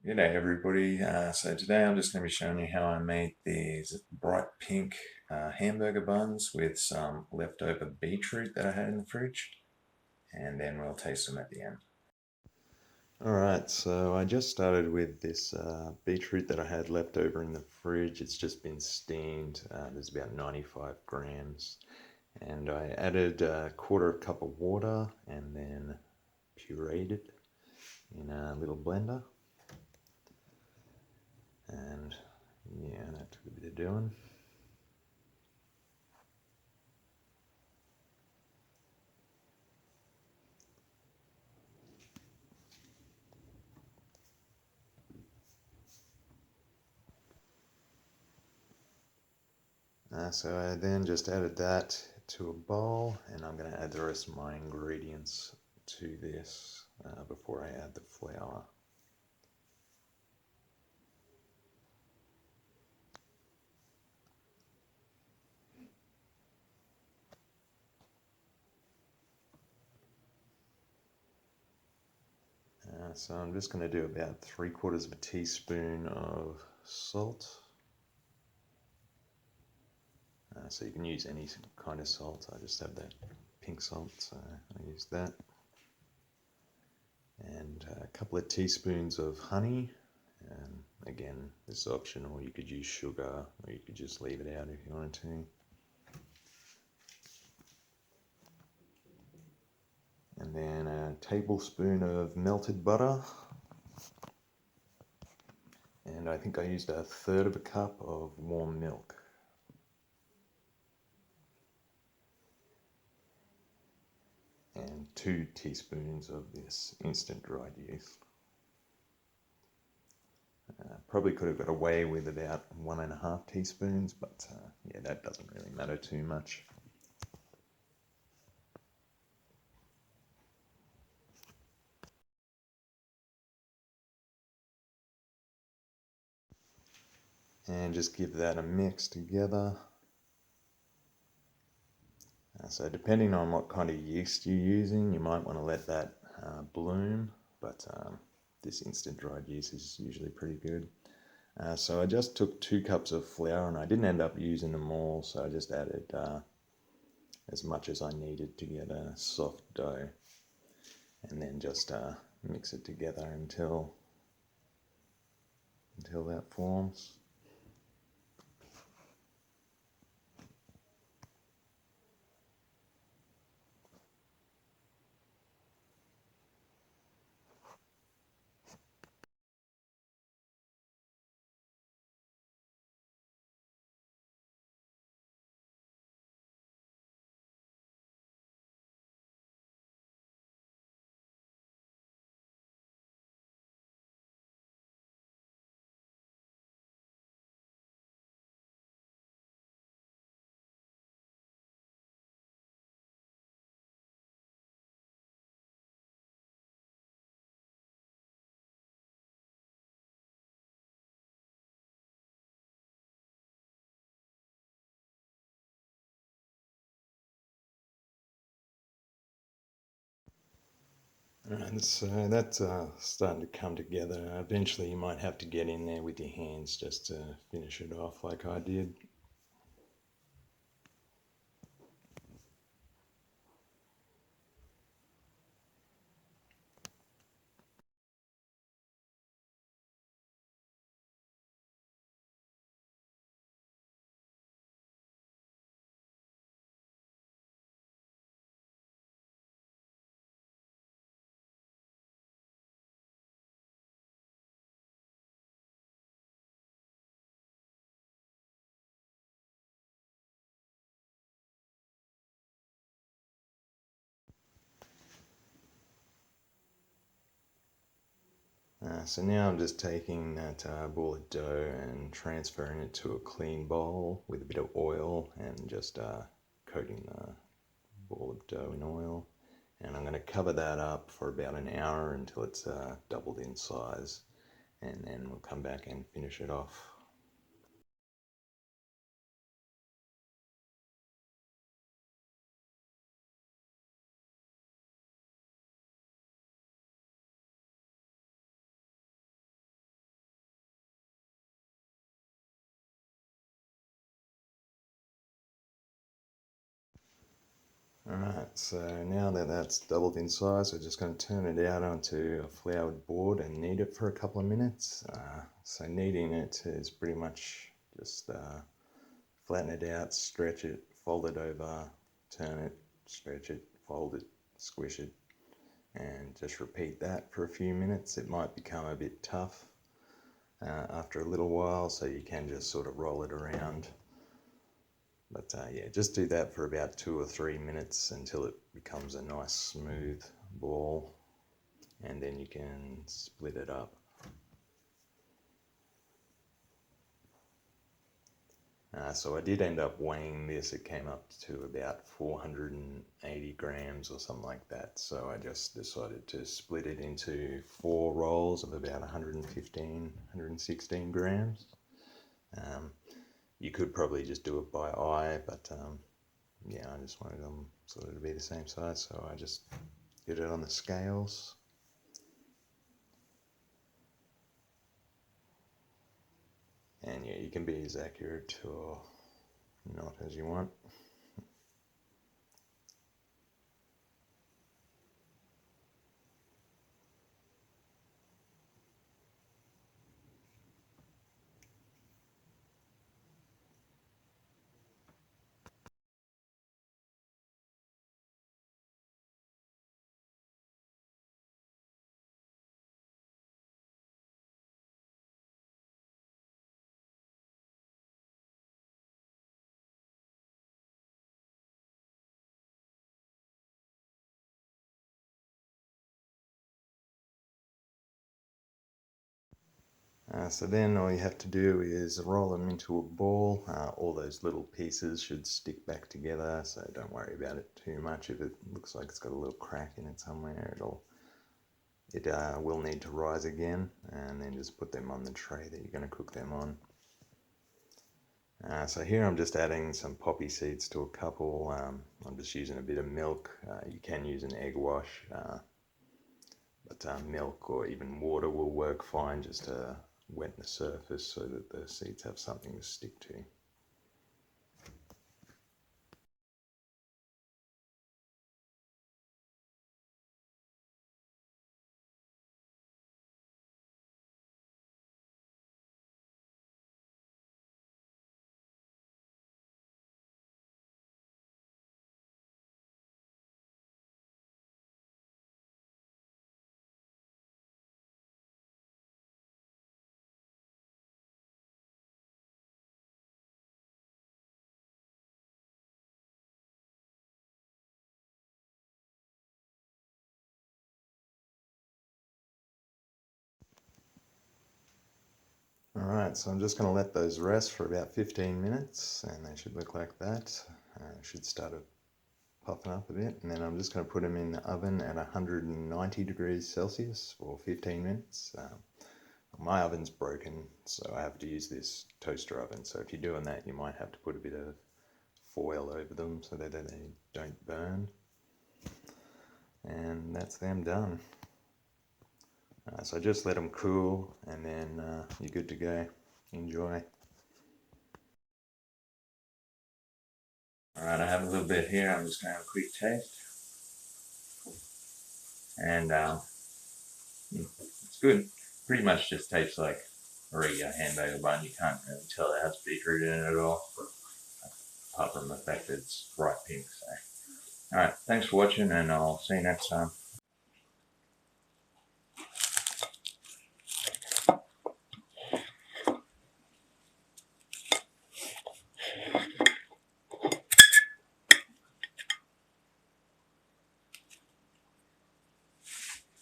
G'day everybody. So today I'm just going to be showing you how I made these bright pink hamburger buns with some leftover beetroot that I had in the fridge, and then we'll taste them at the end. Alright, so I just started with this beetroot that I had left over in the fridge. It's just been steamed. There's about 95 grams. And I added a quarter cup of water and then pureed it in a little blender. And yeah, that took a bit of doing. So I then just added that to a bowl, and I'm going to add the rest of my ingredients to this before I add the flour. So I'm just going to do about 3/4 of a teaspoon of salt. So you can use any kind of salt. I just have that pink salt, so I use that. And a couple of teaspoons of honey. And again, this is optional. You could use sugar, or you could just leave it out if you wanted to. And then a tablespoon of melted butter. And I think I used 1/3 of a cup of warm milk. And 2 teaspoons of this instant dried yeast. Probably could have got away with about 1.5 teaspoons, but yeah, that doesn't really matter too much. And just give that a mix together. So depending on what kind of yeast you're using, you might want to let that bloom, but this instant dried yeast is usually pretty good. So I just took 2 cups of flour, and I didn't end up using them all, so I just added as much as I needed to get a soft dough, and then just mix it together until that forms. And so that's starting to come together. Eventually you might have to get in there with your hands just to finish it off like I did. So now I'm just taking that ball of dough and transferring it to a clean bowl with a bit of oil, and just coating the ball of dough in oil. And I'm going to cover that up for about an hour until it's doubled in size, and then we'll come back and finish it off. Alright, so now that that's doubled in size, we're just going to turn it out onto a floured board and knead it for a couple of minutes. So kneading it is pretty much just flatten it out, stretch it, fold it over, turn it, stretch it, fold it, squish it, and just repeat that for a few minutes. It might become a bit tough after a little while, so you can just sort of roll it around. But yeah, just do that for about 2 or 3 minutes until it becomes a nice smooth ball, and then you can split it up. So I did end up weighing this. It came up to about 480 grams or something like that. So I just decided to split it into 4 rolls of about 115, 116 grams. You could probably just do it by eye, but yeah, I just wanted them sort of to be the same size, so I just did it on the scales. And yeah, you can be as accurate or not as you want. So then all you have to do is roll them into a ball. All those little pieces should stick back together, so don't worry about it too much. If it looks like it's got a little crack in it somewhere, it will need to rise again, and then just put them on the tray that you're going to cook them on. So here I'm just adding some poppy seeds to a couple. I'm just using a bit of milk. You can use an egg wash, but milk or even water will work fine just to wet the surface so that the seeds have something to stick to. Alright, so I'm just going to let those rest for about 15 minutes, and they should look like that. Should start puffing up a bit, and then I'm just going to put them in the oven at 190 degrees Celsius for 15 minutes. My oven's broken, so I have to use this toaster oven, so if you're doing that, you might have to put a bit of foil over them so that they don't burn. And that's them done. So just let them cool, and then you're good to go. Enjoy. Alright, I have a little bit here. I'm just going to have a quick taste. And it's good. Pretty much just tastes like a regular hamburger bun. You can't really tell it has beetroot in it at all, apart from the fact that it's bright pink. So, alright, thanks for watching, and I'll see you next time.